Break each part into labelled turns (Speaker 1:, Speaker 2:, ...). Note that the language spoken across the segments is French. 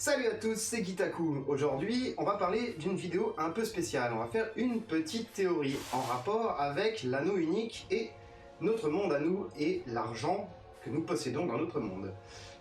Speaker 1: Salut à tous, c'est Gitaku. Aujourd'hui, on va parler d'une vidéo un peu spéciale. On va faire une petite théorie en rapport avec l'anneau unique et notre monde à nous et l'argent que nous possédons dans notre monde.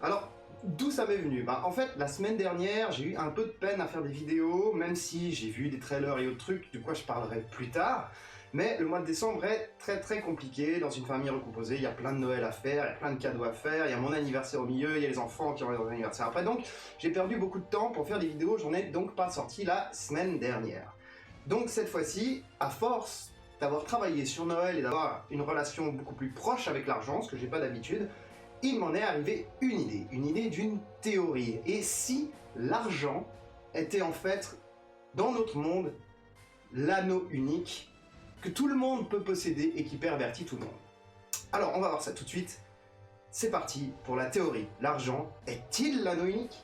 Speaker 1: Alors, d'où ça m'est venu? En fait, la semaine dernière, j'ai eu un peu de peine à faire des vidéos, même si j'ai vu des trailers et autres trucs, de quoi je parlerai plus tard. Mais le mois de décembre est très compliqué, dans une famille recomposée, il y a plein de Noël à faire, il y a plein de cadeaux à faire, il y a mon anniversaire au milieu, il y a les enfants qui ont leur anniversaire après, donc j'ai perdu beaucoup de temps pour faire des vidéos, j'en ai donc pas sorti la semaine dernière. Donc cette fois-ci, à force d'avoir travaillé sur Noël et d'avoir une relation beaucoup plus proche avec l'argent, ce que j'ai pas d'habitude, il m'en est arrivé une idée d'une théorie. Et si l'argent était en fait, dans notre monde, l'anneau unique que tout le monde peut posséder et qui pervertit tout le monde. Alors, on va voir ça tout de suite. C'est parti pour la théorie. L'argent est-il l'anneau unique?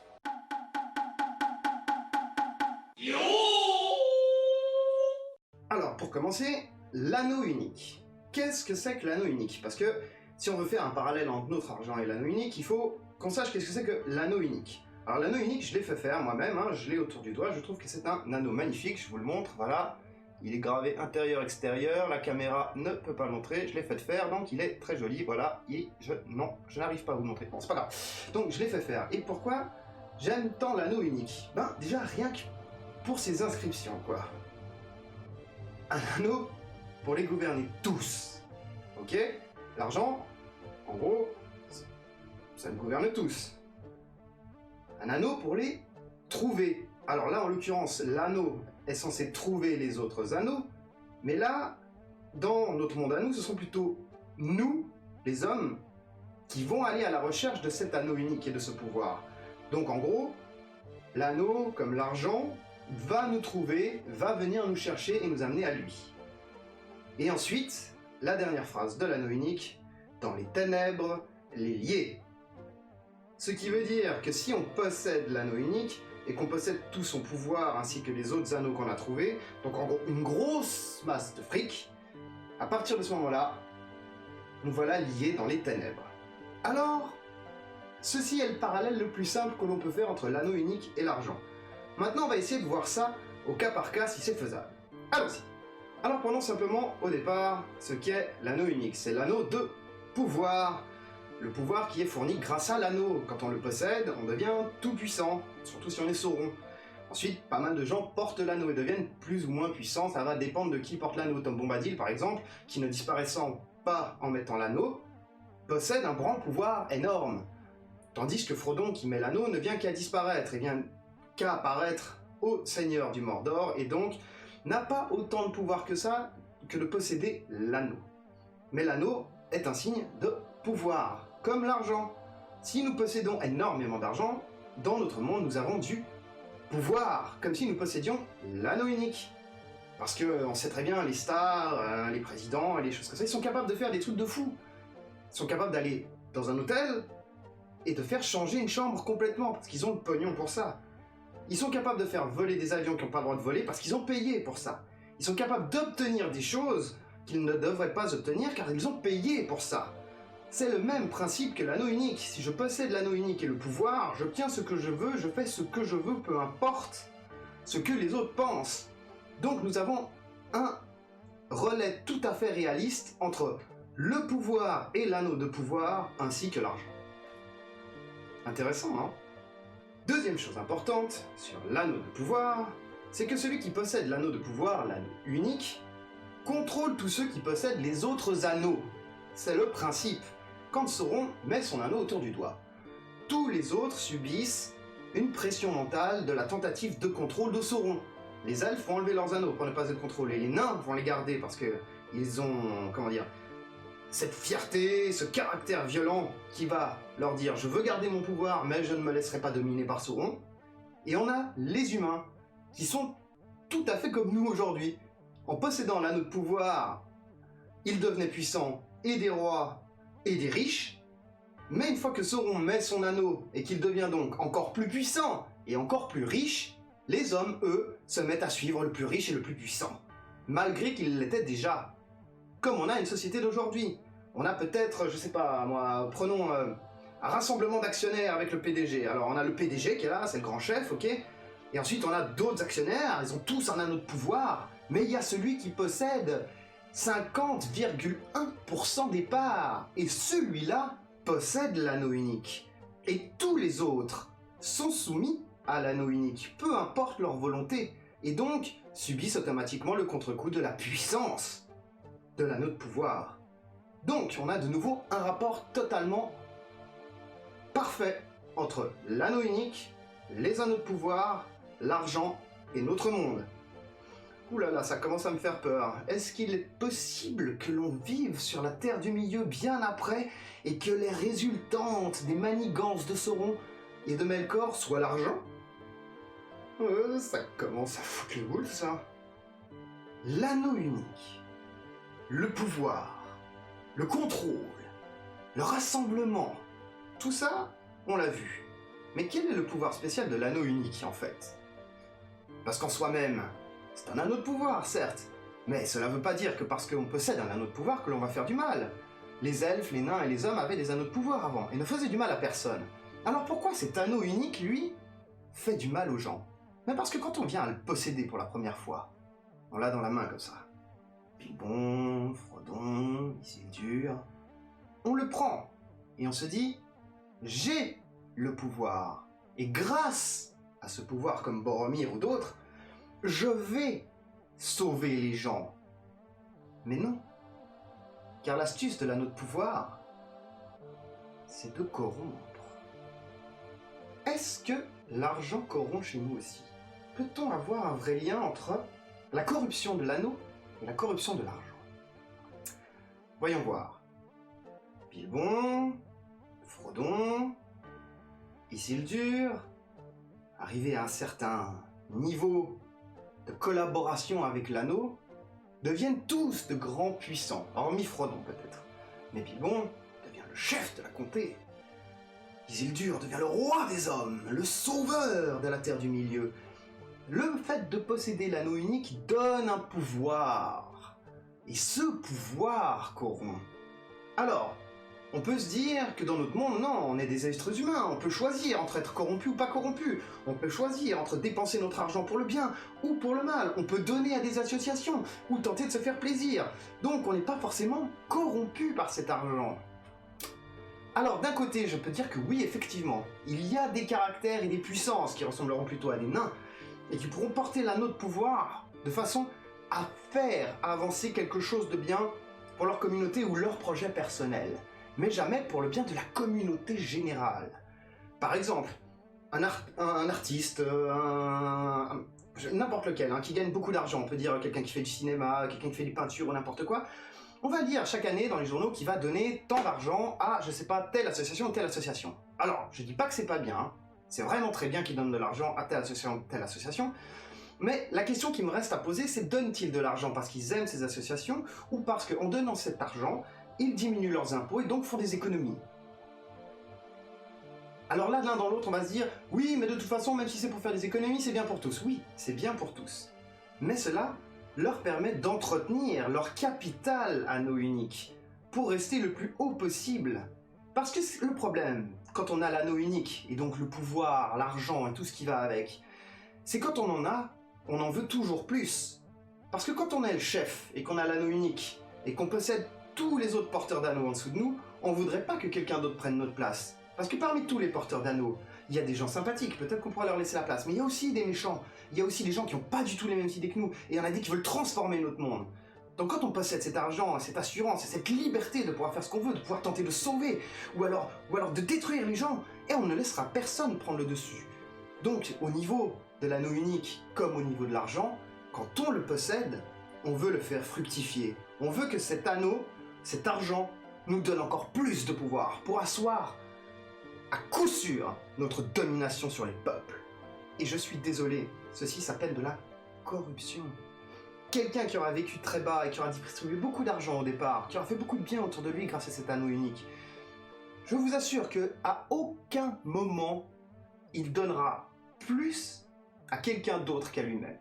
Speaker 1: Alors, pour commencer, l'anneau unique. Qu'est-ce que c'est que l'anneau unique? Parce que si on veut faire un parallèle entre notre argent et l'anneau unique, il faut qu'on sache qu'est-ce que c'est que l'anneau unique. Alors, l'anneau unique, je l'ai fait faire moi-même, je l'ai autour du doigt. Je trouve que c'est un anneau magnifique, je vous le montre, voilà. Il est gravé intérieur-extérieur, la caméra ne peut pas le montrer, je l'ai fait faire, donc il est très joli, voilà, et je n'arrive pas à vous le montrer, bon c'est pas grave. Donc je l'ai fait faire, et pourquoi j'aime tant l'anneau unique? Déjà rien que pour ses inscriptions, quoi. Un anneau pour les gouverner tous, ok? L'argent, en gros, ça nous gouverne tous. Un anneau pour les trouver. Alors là, en l'occurrence, l'anneau est censé trouver les autres anneaux, mais là, dans notre monde à nous, ce sont plutôt nous, les hommes, qui vont aller à la recherche de cet anneau unique et de ce pouvoir. Donc en gros, l'anneau, comme l'argent, va nous trouver, va venir nous chercher et nous amener à lui. Et ensuite, la dernière phrase de l'anneau unique, dans les ténèbres, les lier. Ce qui veut dire que si on possède l'anneau unique, et qu'on possède tout son pouvoir ainsi que les autres anneaux qu'on a trouvés, donc en gros une grosse masse de fric, à partir de ce moment-là, nous voilà liés dans les ténèbres. Alors, ceci est le parallèle le plus simple que l'on peut faire entre l'anneau unique et l'argent. Maintenant, on va essayer de voir ça au cas par cas si c'est faisable. Allons-y. Alors prenons simplement au départ ce qu'est l'anneau unique. C'est l'anneau de pouvoir. Le pouvoir qui est fourni grâce à l'anneau. Quand on le possède, on devient tout puissant, surtout si on est Sauron. Ensuite, pas mal de gens portent l'anneau et deviennent plus ou moins puissants, ça va dépendre de qui porte l'anneau. Tom Bombadil, par exemple, qui ne disparaissant pas en mettant l'anneau, possède un grand pouvoir énorme. Tandis que Frodon, qui met l'anneau, ne vient qu'à disparaître, et vient qu'à apparaître au Seigneur du Mordor, et donc n'a pas autant de pouvoir que ça, que de posséder l'anneau. Mais l'anneau est un signe de pouvoir. Comme l'argent. Si nous possédons énormément d'argent, dans notre monde, nous avons du pouvoir, comme si nous possédions l'anneau unique. Parce que on sait très bien, les stars, les présidents, les choses comme ça, ils sont capables de faire des trucs de fous. Ils sont capables d'aller dans un hôtel et de faire changer une chambre complètement, parce qu'ils ont le pognon pour ça. Ils sont capables de faire voler des avions qui n'ont pas le droit de voler, parce qu'ils ont payé pour ça. Ils sont capables d'obtenir des choses qu'ils ne devraient pas obtenir, car ils ont payé pour ça. C'est le même principe que l'anneau unique. Si je possède l'anneau unique et le pouvoir, j'obtiens ce que je veux, je fais ce que je veux, peu importe ce que les autres pensent. Donc nous avons un relais tout à fait réaliste entre le pouvoir et l'anneau de pouvoir, ainsi que l'argent. Intéressant, hein? Deuxième chose importante sur l'anneau de pouvoir, c'est que celui qui possède l'anneau de pouvoir, l'anneau unique, contrôle tous ceux qui possèdent les autres anneaux. C'est le principe. Quand Sauron met son anneau autour du doigt, tous les autres subissent une pression mentale de la tentative de contrôle de Sauron. Les elfes vont enlever leurs anneaux pour ne pas être contrôlés, les nains vont les garder parce que ils ont, cette fierté, ce caractère violent qui va leur dire « je veux garder mon pouvoir, mais je ne me laisserai pas dominer par Sauron ». Et on a les humains, qui sont tout à fait comme nous aujourd'hui. En possédant l'anneau de pouvoir, ils devenaient puissants et des rois et des riches, mais une fois que Sauron met son anneau et qu'il devient donc encore plus puissant et encore plus riche, les hommes, eux, se mettent à suivre le plus riche et le plus puissant, malgré qu'ils l'étaient déjà. Comme on a une société d'aujourd'hui. On a peut-être, je sais pas moi, prenons un rassemblement d'actionnaires avec le PDG. Alors on a le PDG qui est là, c'est le grand chef, ok? Et ensuite on a d'autres actionnaires, ils ont tous un anneau de pouvoir, mais il y a celui qui possède 50,1% des parts, et celui-là possède l'anneau unique. Et tous les autres sont soumis à l'anneau unique, peu importe leur volonté, et donc subissent automatiquement le contre-coup de la puissance de l'anneau de pouvoir. Donc on a de nouveau un rapport totalement parfait entre l'anneau unique, les anneaux de pouvoir, l'argent et notre monde. Ouh là là, ça commence à me faire peur. Est-ce qu'il est possible que l'on vive sur la Terre du Milieu bien après et que les résultantes des manigances de Sauron et de Melkor soient l'argent? Ça commence à foutre le boule, ça. L'anneau unique, le pouvoir, le contrôle, le rassemblement, tout ça, on l'a vu. Mais quel est le pouvoir spécial de l'anneau unique, en fait? Parce qu'en soi-même, c'est un anneau de pouvoir, certes, mais cela ne veut pas dire que parce qu'on possède un anneau de pouvoir que l'on va faire du mal. Les elfes, les nains et les hommes avaient des anneaux de pouvoir avant, et ne faisaient du mal à personne. Alors pourquoi cet anneau unique, lui, fait du mal aux gens? Mais parce que quand on vient à le posséder pour la première fois, on l'a dans la main comme ça. Bilbon, Frodon, Isildur, on le prend, et on se dit, j'ai le pouvoir, et grâce à ce pouvoir comme Boromir ou d'autres, je vais sauver les gens. Mais non, car l'astuce de l'anneau de pouvoir, c'est de corrompre. Est-ce que l'argent corrompt chez nous aussi? Peut-on avoir un vrai lien entre la corruption de l'anneau et la corruption de l'argent? Voyons voir. Bilbon, Frodon, Isildur, arrivés à un certain niveau de collaboration avec l'anneau, deviennent tous de grands puissants, hormis Frodon peut-être. Mais Bilbon devient le chef de la comté. Isildur devient le roi des hommes, le sauveur de la Terre du Milieu. Le fait de posséder l'anneau unique donne un pouvoir. Et ce pouvoir corrompt. Alors, on peut se dire que dans notre monde, non, on est des êtres humains, on peut choisir entre être corrompu ou pas corrompu, on peut choisir entre dépenser notre argent pour le bien ou pour le mal, on peut donner à des associations ou tenter de se faire plaisir, donc on n'est pas forcément corrompu par cet argent. Alors d'un côté, je peux dire que oui, effectivement, il y a des caractères et des puissances qui ressembleront plutôt à des nains, et qui pourront porter l'anneau de pouvoir de façon à faire avancer quelque chose de bien pour leur communauté ou leur projet personnel, mais jamais pour le bien de la communauté générale. Par exemple, un artiste, n'importe lequel, qui gagne beaucoup d'argent, on peut dire quelqu'un qui fait du cinéma, quelqu'un qui fait des peintures ou n'importe quoi, on va lire chaque année dans les journaux qu'il va donner tant d'argent à, je sais pas, telle association ou telle association. Alors, je dis pas que c'est pas bien, c'est vraiment très bien qu'il donne de l'argent à telle association, mais la question qui me reste à poser, c'est donnent-ils de l'argent parce qu'ils aiment ces associations ou parce qu'en donnant cet argent, ils diminuent leurs impôts et donc font des économies? Alors là, l'un dans l'autre, on va se dire, oui, mais de toute façon, même si c'est pour faire des économies, c'est bien pour tous. Oui, c'est bien pour tous. Mais cela leur permet d'entretenir leur capital anneau unique pour rester le plus haut possible. Parce que le problème, quand on a l'anneau unique, et donc le pouvoir, l'argent et tout ce qui va avec, c'est quand on en a, on en veut toujours plus. Parce que quand on est le chef et qu'on a l'anneau unique et qu'on possède tous les autres porteurs d'anneaux en dessous de nous, on voudrait pas que quelqu'un d'autre prenne notre place. Parce que parmi tous les porteurs d'anneaux, il y a des gens sympathiques, peut-être qu'on pourrait leur laisser la place, mais il y a aussi des méchants, il y a aussi des gens qui n'ont pas du tout les mêmes idées que nous, et il y en a des qui veulent transformer notre monde. Donc quand on possède cet argent, cette assurance, et cette liberté de pouvoir faire ce qu'on veut, de pouvoir tenter de sauver, ou alors de détruire les gens, et on ne laissera personne prendre le dessus. Donc au niveau de l'anneau unique, comme au niveau de l'argent, quand on le possède, on veut le faire fructifier. On veut que cet anneau, cet argent, nous donne encore plus de pouvoir pour asseoir à coup sûr notre domination sur les peuples. Et je suis désolé, ceci s'appelle de la corruption. Quelqu'un qui aura vécu très bas et qui aura distribué beaucoup d'argent au départ, qui aura fait beaucoup de bien autour de lui grâce à cet anneau unique, je vous assure qu'à aucun moment, il donnera plus à quelqu'un d'autre qu'à lui-même.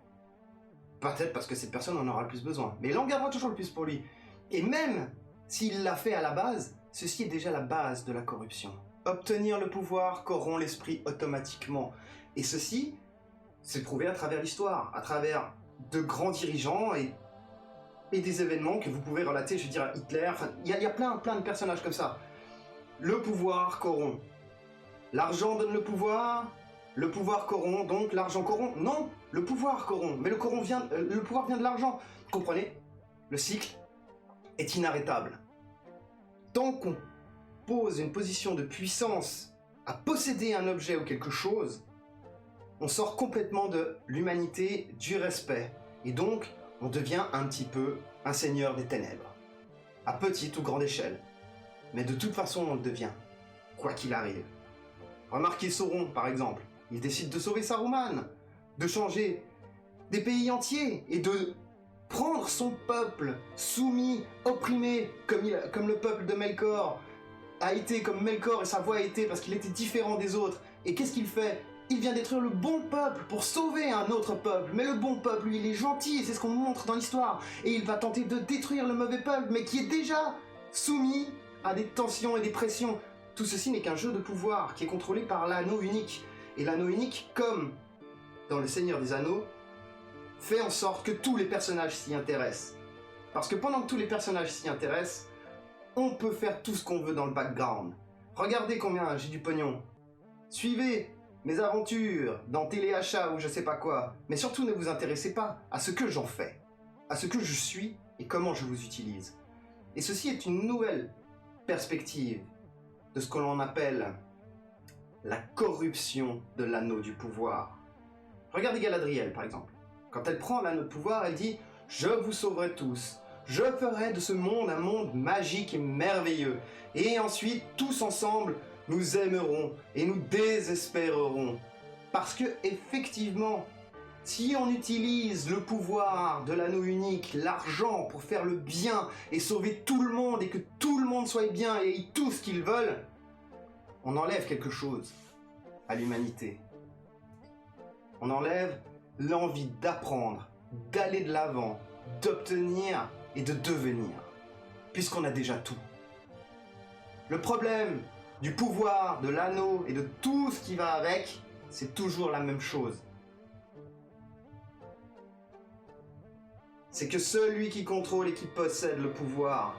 Speaker 1: Peut-être parce que cette personne en aura le plus besoin, mais il en gardera toujours le plus pour lui. Et même s'il l'a fait à la base, ceci est déjà la base de la corruption. obtenir le pouvoir corrompt l'esprit automatiquement. Et ceci, c'est prouvé à travers l'histoire, à travers de grands dirigeants et des événements que vous pouvez relater, je veux dire, Hitler, enfin, il y a plein de personnages comme ça. Le pouvoir corrompt. L'argent donne le pouvoir corrompt, donc l'argent corrompt. Non, le pouvoir corrompt, mais le pouvoir vient de l'argent. Comprenez? Le cycle est inarrêtable. Tant qu'on pose une position de puissance à posséder un objet ou quelque chose, on sort complètement de l'humanité, du respect. Et donc, on devient un petit peu un seigneur des ténèbres. À petite ou grande échelle. Mais de toute façon, on le devient. Quoi qu'il arrive. Remarquez Sauron, par exemple. Il décide de sauver Saruman, de changer des pays entiers et de prendre son peuple soumis, opprimé, comme le peuple de Melkor a été, comme Melkor et sa voix a été, parce qu'il était différent des autres. Et qu'est-ce qu'il fait? Il vient détruire le bon peuple pour sauver un autre peuple. Mais le bon peuple, lui, il est gentil, c'est ce qu'on montre dans l'histoire. Et il va tenter de détruire le mauvais peuple, mais qui est déjà soumis à des tensions et des pressions. Tout ceci n'est qu'un jeu de pouvoir qui est contrôlé par l'anneau unique. Et l'anneau unique, comme dans Le Seigneur des Anneaux, fait en sorte que tous les personnages s'y intéressent. Parce que pendant que tous les personnages s'y intéressent, on peut faire tout ce qu'on veut dans le background. Regardez combien j'ai du pognon. Suivez mes aventures dans téléachat ou je sais pas quoi. Mais surtout ne vous intéressez pas à ce que j'en fais, à ce que je suis et comment je vous utilise. Et ceci est une nouvelle perspective de ce que l'on appelle la corruption de l'anneau du pouvoir. Regardez Galadriel par exemple. Quand elle prend l'anneau de pouvoir, elle dit « Je vous sauverai tous. Je ferai de ce monde un monde magique et merveilleux. Et ensuite, tous ensemble, nous aimerons et nous désespérerons. » Parce que, effectivement, si on utilise le pouvoir de l'anneau unique, l'argent, pour faire le bien et sauver tout le monde et que tout le monde soit bien et ait tout ce qu'ils veulent, on enlève quelque chose à l'humanité. On enlève l'envie d'apprendre, d'aller de l'avant, d'obtenir et de devenir, puisqu'on a déjà tout. Le problème du pouvoir, de l'anneau et de tout ce qui va avec, c'est toujours la même chose. C'est que celui qui contrôle et qui possède le pouvoir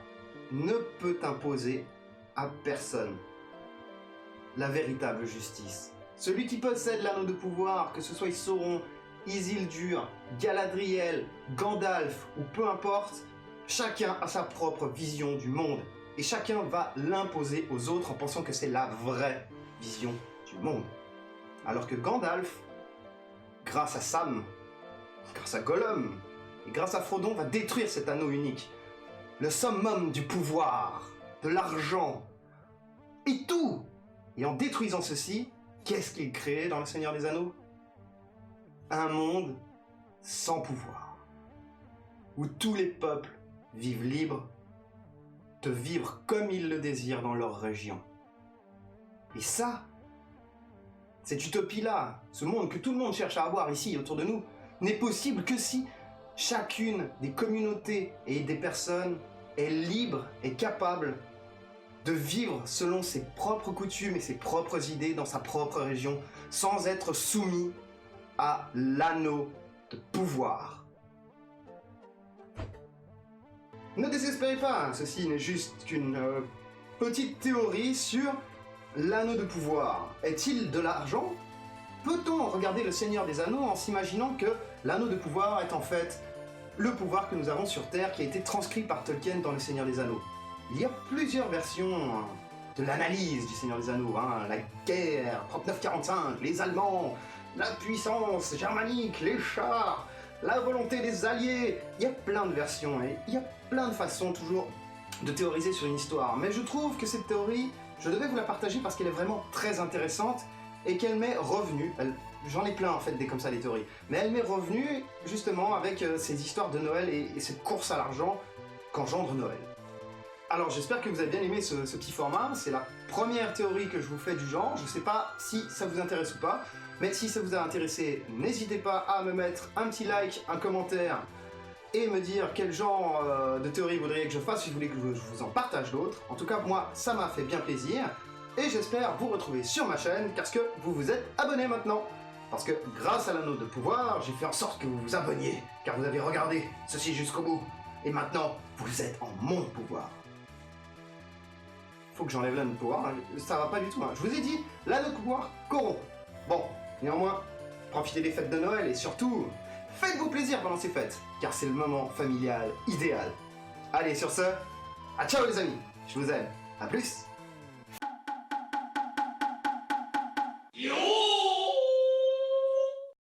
Speaker 1: ne peut imposer à personne la véritable justice. Celui qui possède l'anneau de pouvoir, que ce soit Sauron, Isildur, Galadriel, Gandalf ou peu importe, chacun a sa propre vision du monde et chacun va l'imposer aux autres en pensant que c'est la vraie vision du monde. Alors que Gandalf, grâce à Sam, grâce à Gollum et grâce à Frodon, va détruire cet anneau unique. Le summum du pouvoir, de l'argent et tout. Et en détruisant ceci, qu'est-ce qu'il crée dans Le Seigneur des Anneaux? Un monde sans pouvoir, où tous les peuples vivent libres de vivre comme ils le désirent dans leur région. Et ça, cette utopie-là, ce monde que tout le monde cherche à avoir ici autour de nous, n'est possible que si chacune des communautés et des personnes est libre et capable de vivre selon ses propres coutumes et ses propres idées dans sa propre région, sans être soumis à l'anneau de pouvoir. Ne désespérez pas, hein, ceci n'est juste qu'une petite théorie sur l'anneau de pouvoir. Est-il de l'argent? Peut-on regarder le Seigneur des Anneaux en s'imaginant que l'anneau de pouvoir est en fait le pouvoir que nous avons sur Terre qui a été transcrit par Tolkien dans le Seigneur des Anneaux? Il y a plusieurs versions de l'analyse du Seigneur des Anneaux, hein. La guerre, 39-45, les Allemands, la puissance germanique, les chars, la volonté des alliés. Il y a plein de versions et il y a plein de façons toujours de théoriser sur une histoire. Mais je trouve que cette théorie, je devais vous la partager parce qu'elle est vraiment très intéressante et qu'elle m'est revenue. J'en ai plein en fait des comme ça des théories. Mais elle m'est revenue justement avec ces histoires de Noël et cette course à l'argent qu'engendre Noël. Alors j'espère que vous avez bien aimé ce petit format, c'est la première théorie que je vous fais du genre, je sais pas si ça vous intéresse ou pas, mais si ça vous a intéressé, n'hésitez pas à me mettre un petit like, un commentaire, et me dire quel genre de théorie vous voudriez que je fasse, si vous voulez que je vous en partage d'autres. En tout cas, moi, ça m'a fait bien plaisir. et j'espère vous retrouver sur ma chaîne parce que vous vous êtes abonné maintenant. Parce que grâce à l'anneau de pouvoir, j'ai fait en sorte que vous vous abonniez, car vous avez regardé ceci jusqu'au bout. Et maintenant, vous êtes en mon pouvoir. Faut que j'enlève l'anneau de pouvoir, hein. Ça va pas du tout. Hein. Je vous ai dit, l'anneau de pouvoir corrompt. Bon, néanmoins, profitez des fêtes de Noël et surtout, faites-vous plaisir pendant ces fêtes, car c'est le moment familial idéal. Allez, sur ce, à ciao les amis, je vous aime, à plus.